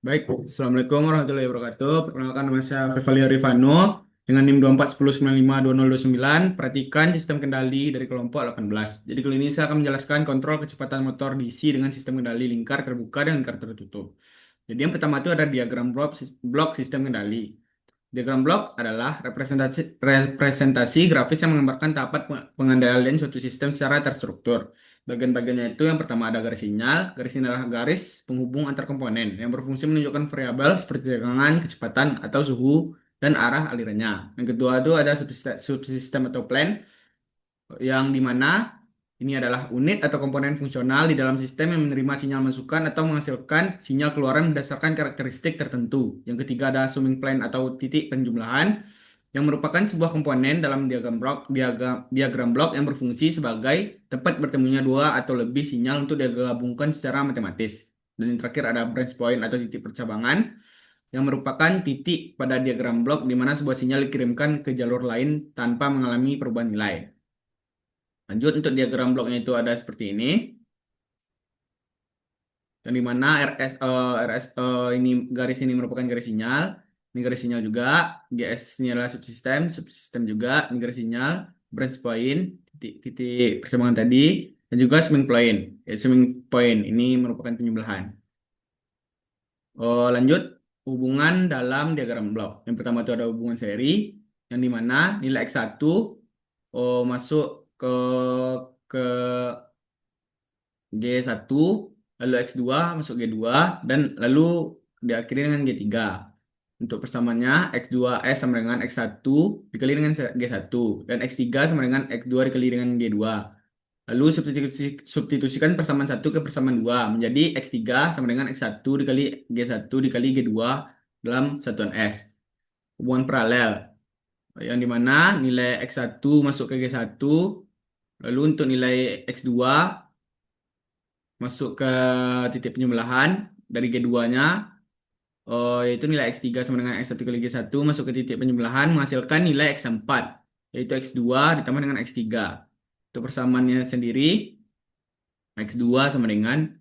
Baik, Assalamualaikum warahmatullahi wabarakatuh. Perkenalkan nama saya Fevali Rifano dengan NIM 2410952029. Perhatikan sistem kendali dari kelompok 18. Jadi kali ini saya akan menjelaskan kontrol kecepatan motor DC dengan sistem kendali lingkar terbuka dan lingkar tertutup. Jadi yang pertama itu ada diagram blok sistem kendali. Diagram blok adalah representasi grafis yang menggambarkan tahapan pengendalian suatu sistem secara terstruktur. Bagian-bagiannya itu yang pertama ada garis sinyal. Garis sinyal adalah garis penghubung antar komponen yang berfungsi menunjukkan variabel seperti tegangan, kecepatan, atau suhu dan arah alirannya. Yang kedua itu ada subsistem atau plan yang dimana ini adalah unit atau komponen fungsional di dalam sistem yang menerima sinyal masukan atau menghasilkan sinyal keluaran berdasarkan karakteristik tertentu. Yang ketiga ada summing plane atau titik penjumlahan yang merupakan sebuah komponen dalam diagram blok yang berfungsi sebagai tempat bertemunya dua atau lebih sinyal untuk digabungkan secara matematis. Dan yang terakhir ada branch point atau titik percabangan yang merupakan titik pada diagram blok di mana sebuah sinyal dikirimkan ke jalur lain tanpa mengalami perubahan nilai. Lanjut untuk diagram bloknya itu ada seperti ini. Yang di mana ini garis ini merupakan garis sinyal, ini garis sinyal juga, GS ini adalah subsistem juga, ini garis sinyal, branch point, titik persamaan tadi, dan juga swing point. Swing point ini merupakan penyebelahan. Lanjut hubungan dalam diagram blok. Yang pertama itu ada hubungan seri, yang di mana nilai X1 masuk ke G1, lalu X2 masuk G2, dan lalu diakhiri dengan G3. Untuk persamaannya, X2S sama dengan X1 dikali dengan G1, dan X3 sama dengan X2 dikali dengan G2. Lalu substitusikan persamaan 1 ke persamaan 2, menjadi X3 sama dengan X1 dikali G1 dikali G2 dalam satuan S. Hubungan paralel, yang dimana nilai X1 masuk ke G1, lalu untuk nilai X2 masuk ke titik penyebelahan dari G2-nya, yaitu nilai X3 sama dengan X1 kali G1 masuk ke titik penyebelahan menghasilkan nilai X4, yaitu X2 ditambah dengan X3. Untuk persamaannya sendiri, X2 sama dengan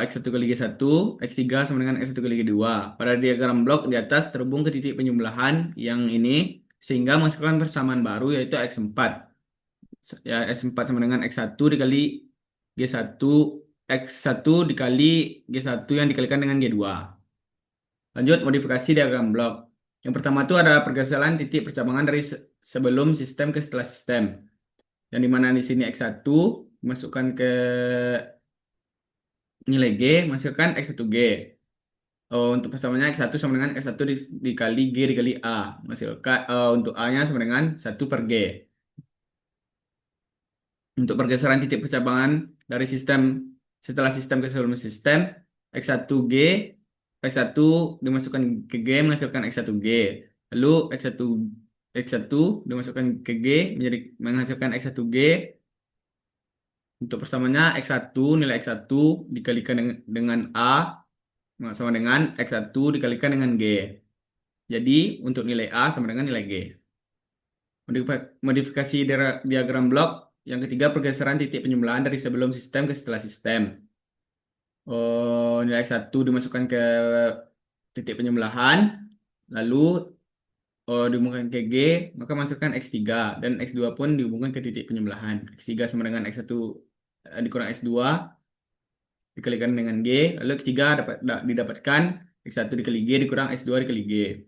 X1 kali G1, X3 sama dengan X1 kali G2. Pada diagram blok di atas terhubung ke titik penyebelahan yang ini, sehingga menghasilkan persamaan baru yaitu X4. Ya, S4 sama dengan X1 dikali G1, X1 dikali G1 yang dikalikan dengan G2. Lanjut, modifikasi diagram blok. Yang pertama itu ada pergeseran titik percabangan dari sebelum sistem ke setelah sistem. Yang dimana di sini X1 dimasukkan ke nilai G, menghasilkan X1G. Untuk persamaan X1 sama dengan X1 dikali G dikali A. Menghasilkan, untuk A-nya sama dengan 1 per G. Untuk pergeseran titik percabangan dari sistem setelah sistem ke sebelum sistem, X1G, X1 dimasukkan ke G menghasilkan X1G. Lalu X1 dimasukkan ke G menjadi menghasilkan X1G. Untuk persamaannya X1 nilai X1 dikalikan dengan A sama dengan X1 dikalikan dengan G. Jadi untuk nilai A sama dengan nilai G. Modifikasi diagram blok. Yang ketiga, pergeseran titik penyebelahan dari sebelum sistem ke setelah sistem. Nilai X1 dimasukkan ke titik penyebelahan, lalu dihubungkan ke G, maka masukkan X3, dan X2 pun dihubungkan ke titik penyebelahan. X3 sama dengan X1 dikurang X2, dikalikan dengan G, lalu X3 didapatkan X1 dikali G dikurang X2 dikali G.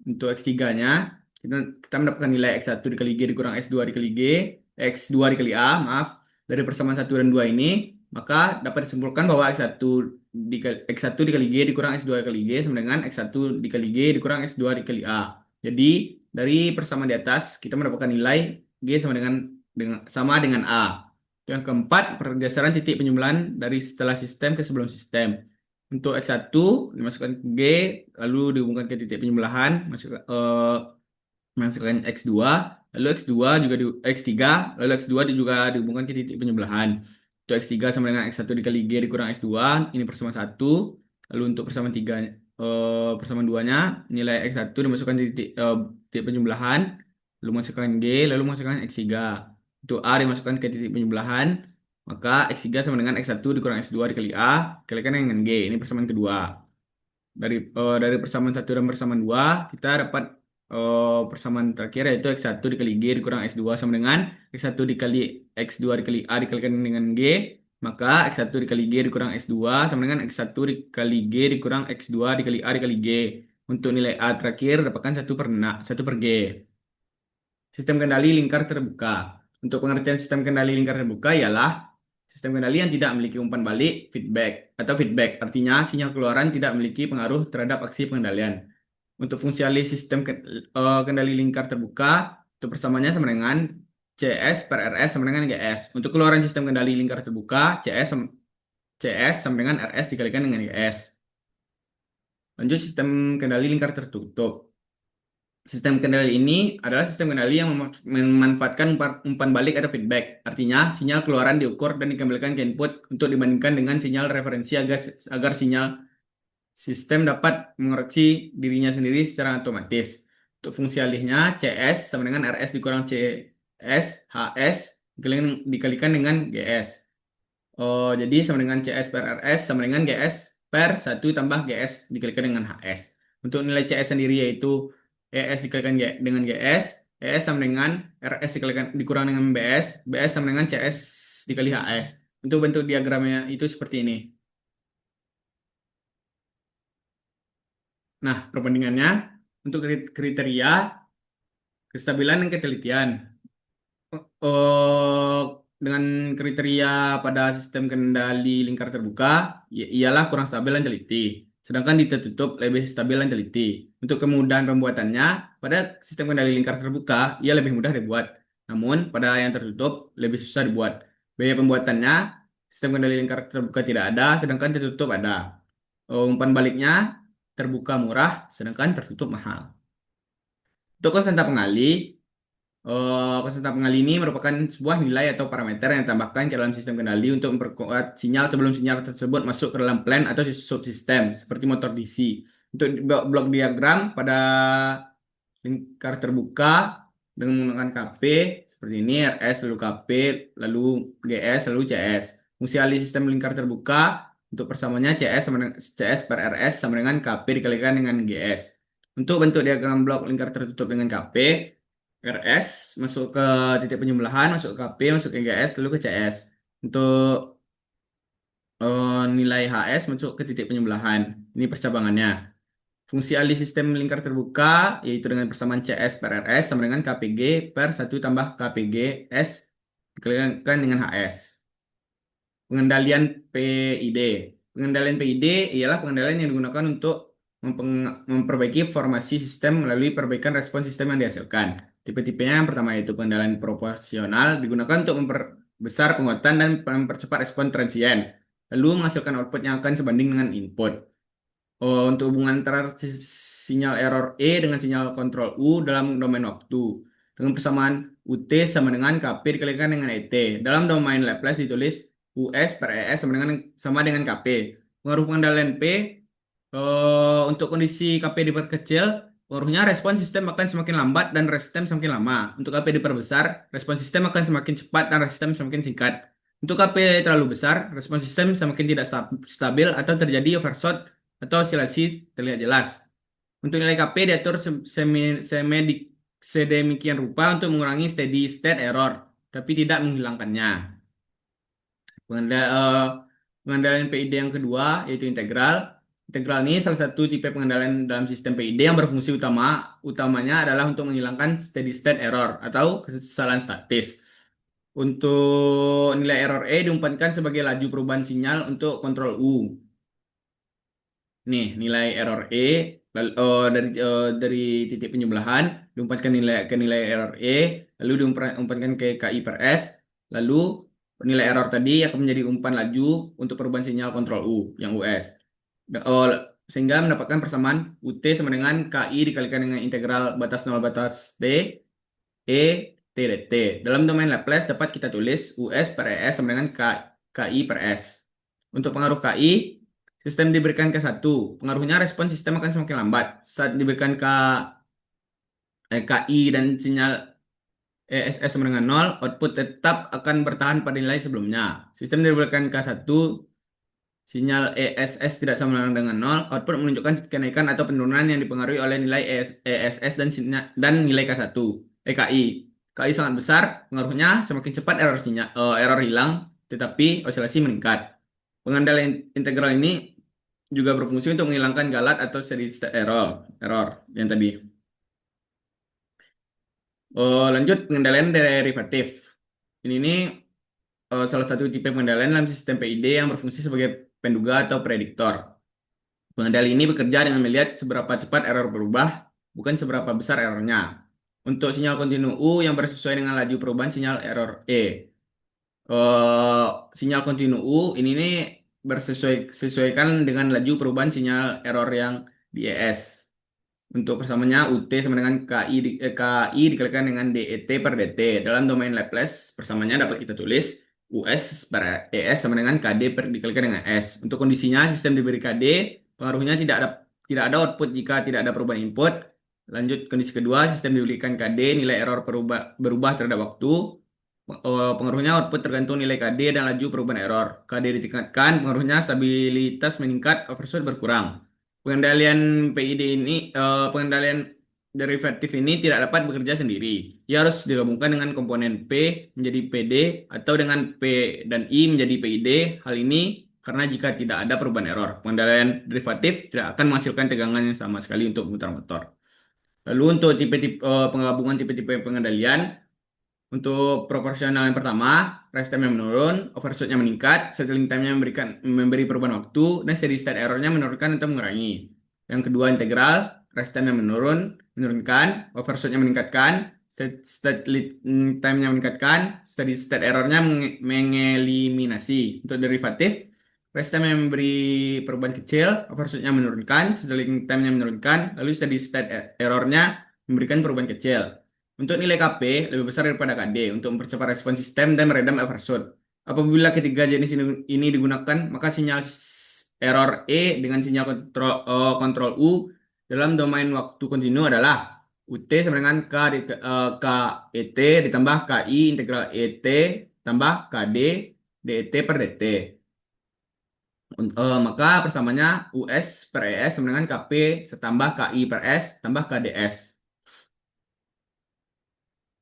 Untuk X3-nya, kita mendapatkan nilai X1 dikali G dikurang X2 dikali G, X2 dikali A, maaf, dari persamaan 1 dan 2 ini, maka dapat disimpulkan bahwa X1 dikali G dikurang X2 dikali G sama dengan X1 dikali G dikurang X2 dikali A. Jadi, dari persamaan di atas, kita mendapatkan nilai G sama dengan A. Yang keempat, pergeseran titik penyebelahan dari setelah sistem ke sebelum sistem. Untuk X1 dimasukkan ke G, lalu dihubungkan ke titik penyebelahan, menghasilkan X2, lalu X2 juga X3, lalu X2 juga dihubungkan ke titik penyebelahan. Untuk X3 sama dengan X1 dikali G dikurang X2, ini persamaan 1. Lalu untuk persamaan 3, persamaan 2-nya, nilai X1 dimasukkan di titik penyebelahan, lalu masukkan G, lalu masukkan X3. Untuk A dimasukkan ke titik penyebelahan, maka X3 sama dengan X1 dikurang X2 dikali A, dikalikan dengan G. Ini persamaan kedua. dari persamaan satu dan persamaan 2 kita dapat persamaan terakhir yaitu X1 dikali G dikurang X2 sama dengan X1 dikali X2 dikali A dikalikan dengan G, maka X1 dikali G dikurang X2 sama dengan X1 dikali G dikurang X2 dikali A dikali G. Untuk nilai A terakhir dapatkan 1 per G. Sistem kendali lingkar terbuka. Untuk pengertian sistem kendali lingkar terbuka ialah sistem kendali yang tidak memiliki umpan balik feedback. Artinya sinyal keluaran tidak memiliki pengaruh terhadap aksi pengendalian. Untuk fungsi alih sistem kendali lingkar terbuka, itu persamaannya sama dengan CS per RS sama dengan GS. Untuk keluaran sistem kendali lingkar terbuka, CS sama dengan RS dikalikan dengan GS. Lanjut sistem kendali lingkar tertutup. Sistem kendali ini adalah sistem kendali yang memanfaatkan umpan balik atau feedback. Artinya, sinyal keluaran diukur dan dikembalikan ke input untuk dibandingkan dengan sinyal referensi agar sinyal sistem dapat mengoreksi dirinya sendiri secara otomatis. Untuk fungsi alihnya, CS sama dengan RS dikurang CS, HS dikalikan dengan GS. Jadi sama dengan CS per RS sama dengan GS per 1 tambah GS dikalikan dengan HS. Untuk nilai CS sendiri yaitu ES dikalikan dengan GS, ES sama dengan RS dikurang dengan BS sama dengan CS dikali HS. Untuk bentuk diagramnya itu seperti ini. Nah, perbandingannya untuk kriteria, kestabilan dan ketelitian. Oh, dengan kriteria pada sistem kendali lingkar terbuka, ialah kurang stabil dan teliti. Sedangkan di tertutup lebih stabil dan teliti. Untuk kemudahan pembuatannya, pada sistem kendali lingkar terbuka, ia lebih mudah dibuat. Namun, pada yang tertutup, lebih susah dibuat. Biaya pembuatannya, sistem kendali lingkar terbuka tidak ada, sedangkan tertutup ada. Umpan baliknya, terbuka murah, sedangkan tertutup mahal. Untuk konstanta pengalih, konstanta pengalih ini merupakan sebuah nilai atau parameter yang ditambahkan ke dalam sistem kendali untuk memperkuat sinyal sebelum sinyal tersebut masuk ke dalam plan atau subsistem, seperti motor DC. Untuk blok diagram pada lingkar terbuka dengan menggunakan KP, seperti ini, RS, lalu KP, lalu GS, lalu CS. Fungsi alih sistem lingkar terbuka, untuk persamaannya CS per RS sama dengan KP dikalikan dengan GS. Untuk bentuk diagram blok lingkar tertutup dengan KP, RS masuk ke titik penyembelahan, masuk ke KP, masuk ke GS, lalu ke CS. Untuk nilai HS masuk ke titik penyembelahan. Ini percabangannya. Fungsi alih sistem lingkar terbuka yaitu dengan persamaan CS per RS sama dengan KPG per 1 tambah KPG S dikalikan dengan HS. Pengendalian PID. Pengendalian PID ialah pengendalian yang digunakan untuk memperbaiki formasi sistem melalui perbaikan respon sistem yang dihasilkan. Tipe-tipenya yang pertama yaitu pengendalian proporsional digunakan untuk memperbesar penguatan dan mempercepat respon transien, lalu menghasilkan output yang akan sebanding dengan input. Untuk hubungan antara sinyal error E dengan sinyal kontrol U dalam domain waktu. Dengan persamaan UT sama dengan KP dikalikan dengan ET. Dalam domain Laplace ditulis US per ES sama dengan KP. Pengaruh pengendalian P, untuk kondisi KP diperkecil, pengaruhnya respon sistem akan semakin lambat dan resistem semakin lama. Untuk KP diperbesar, respon sistem akan semakin cepat dan resistem semakin singkat. Untuk KP terlalu besar, respon sistem semakin tidak stabil atau terjadi overshot atau osilasi terlihat jelas. Untuk nilai KP diatur sedemikian rupa untuk mengurangi steady state error, tapi tidak menghilangkannya. Pengendalian PID yang kedua yaitu integral. Integral ini salah satu tipe pengendalian dalam sistem PID yang berfungsi utamanya adalah untuk menghilangkan steady state error atau kesalahan statis. Untuk nilai error E diumpankan sebagai laju perubahan sinyal untuk kontrol U. Nih, nilai error E dari titik penyebelahan diumpankan ke nilai error E, lalu diumpankan ke KI per S, lalu nilai error tadi akan menjadi umpan laju untuk perubahan sinyal kontrol U yang US. Sehingga mendapatkan persamaan UT sama dengan KI dikalikan dengan integral batas 0 batas T E T dt. Dalam domain Laplace dapat kita tulis US per ES sama dengan KI per S. Untuk pengaruh KI, sistem diberikan K1, pengaruhnya respon sistem akan semakin lambat. Saat diberikan KI dan sinyal ESS sama dengan 0, output tetap akan bertahan pada nilai sebelumnya. Sistem diberikan K1, sinyal ESS tidak sama dengan nol, output menunjukkan kenaikan atau penurunan yang dipengaruhi oleh nilai ESS dan nilai KI. KI sangat besar, pengaruhnya semakin cepat error hilang, tetapi oscillasi meningkat. Pengendalian integral ini juga berfungsi untuk menghilangkan galat atau steady state error yang tadi. Lanjut pengendalian derivatif. Ini nih salah satu tipe pengendalian dalam sistem PID yang berfungsi sebagai penduga atau prediktor. Pengendali ini bekerja dengan melihat seberapa cepat error berubah, bukan seberapa besar errornya. Untuk sinyal kontinu U yang bersesuaian dengan laju perubahan sinyal error E. eh, Sinyal kontinu U ini nih bersesuaikan dengan laju perubahan sinyal error yang di ES. Untuk persamaannya UT sama dengan KI dikalikan dengan DET per DT. Dalam domain Laplace, persamaannya dapat kita tulis US per ES sama dengan KD dikalikan dengan S. Untuk kondisinya, sistem diberi KD, pengaruhnya tidak ada output jika tidak ada perubahan input. Lanjut kondisi kedua, sistem diberikan KD, nilai error berubah terhadap waktu. Pengaruhnya output tergantung nilai KD dan laju perubahan error. KD ditingkatkan, pengaruhnya stabilitas meningkat, overshoot berkurang. Pengendalian pengendalian derivatif ini tidak dapat bekerja sendiri. Ia harus digabungkan dengan komponen P menjadi PD atau dengan P dan I menjadi PID. Hal ini karena jika tidak ada perubahan error, pengendalian derivatif tidak akan menghasilkan tegangan yang sama sekali untuk memutar motor. Lalu untuk penggabungan tipe-tipe pengendalian, untuk proporsional yang pertama, rest time-nya menurun, overshoot-nya meningkat, settling time-nya memberi perubahan waktu, dan steady state error-nya menurunkan atau mengurangi. Yang kedua, integral, rest time-nya menurunkan, overshoot-nya meningkatkan, settling time-nya meningkatkan, steady state error-nya mengeliminasi. Untuk derivatif, rest time-nya memberi perubahan kecil, overshoot-nya menurunkan, settling time-nya menurunkan, lalu steady state error-nya memberikan perubahan kecil. Untuk nilai KP lebih besar daripada KD untuk mempercepat respon sistem dan meredam overshoot. Apabila ketiga jenis ini digunakan, maka sinyal error E dengan sinyal kontrol U dalam domain waktu kontinu adalah UT sama dengan K ET ditambah KI integral ET tambah KD DET per DT. Maka persamanya US per ES sama dengan KP setambah KI per S tambah KDS.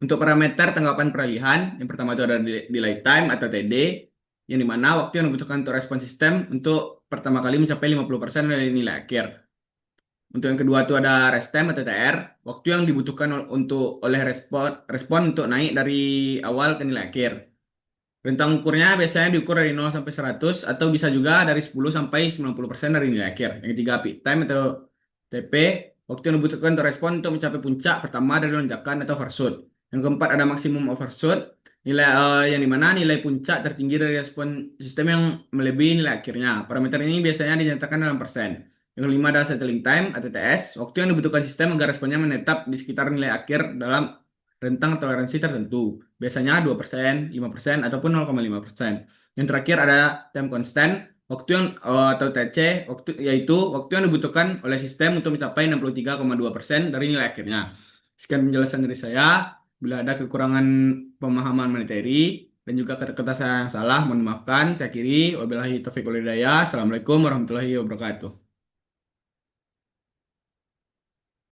Untuk parameter tanggapan peralihan, yang pertama itu ada delay time atau TD, yang dimana waktu yang dibutuhkan untuk respon sistem untuk pertama kali mencapai 50% dari nilai akhir. Untuk yang kedua itu ada rest time atau TR, waktu yang dibutuhkan oleh respon untuk naik dari awal ke nilai akhir. Rentang ukurnya biasanya diukur dari 0 sampai 100 atau bisa juga dari 10 sampai 90% dari nilai akhir. Yang ketiga peak time atau TP, waktu yang dibutuhkan untuk respon untuk mencapai puncak pertama dari lonjakan atau overshoot. Yang keempat ada maksimum overshoot, yang dimana nilai puncak tertinggi dari respon sistem yang melebihi nilai akhirnya. Parameter ini biasanya dinyatakan dalam persen. Yang kelima ada settling time atau TS, waktu yang dibutuhkan sistem agar responnya menetap di sekitar nilai akhir dalam rentang toleransi tertentu. Biasanya 2%, 5%, ataupun 0,5%. Yang terakhir ada time constant, atau TC, yaitu waktu yang dibutuhkan oleh sistem untuk mencapai 63,2% dari nilai akhirnya. Sekian penjelasan dari saya. Bila ada kekurangan pemahaman materi dan juga kata-kata saya yang salah, mohon dimaafkan. Saya akhiri. Wabillahi taufiq wal hidayah. Assalamualaikum warahmatullahi wabarakatuh.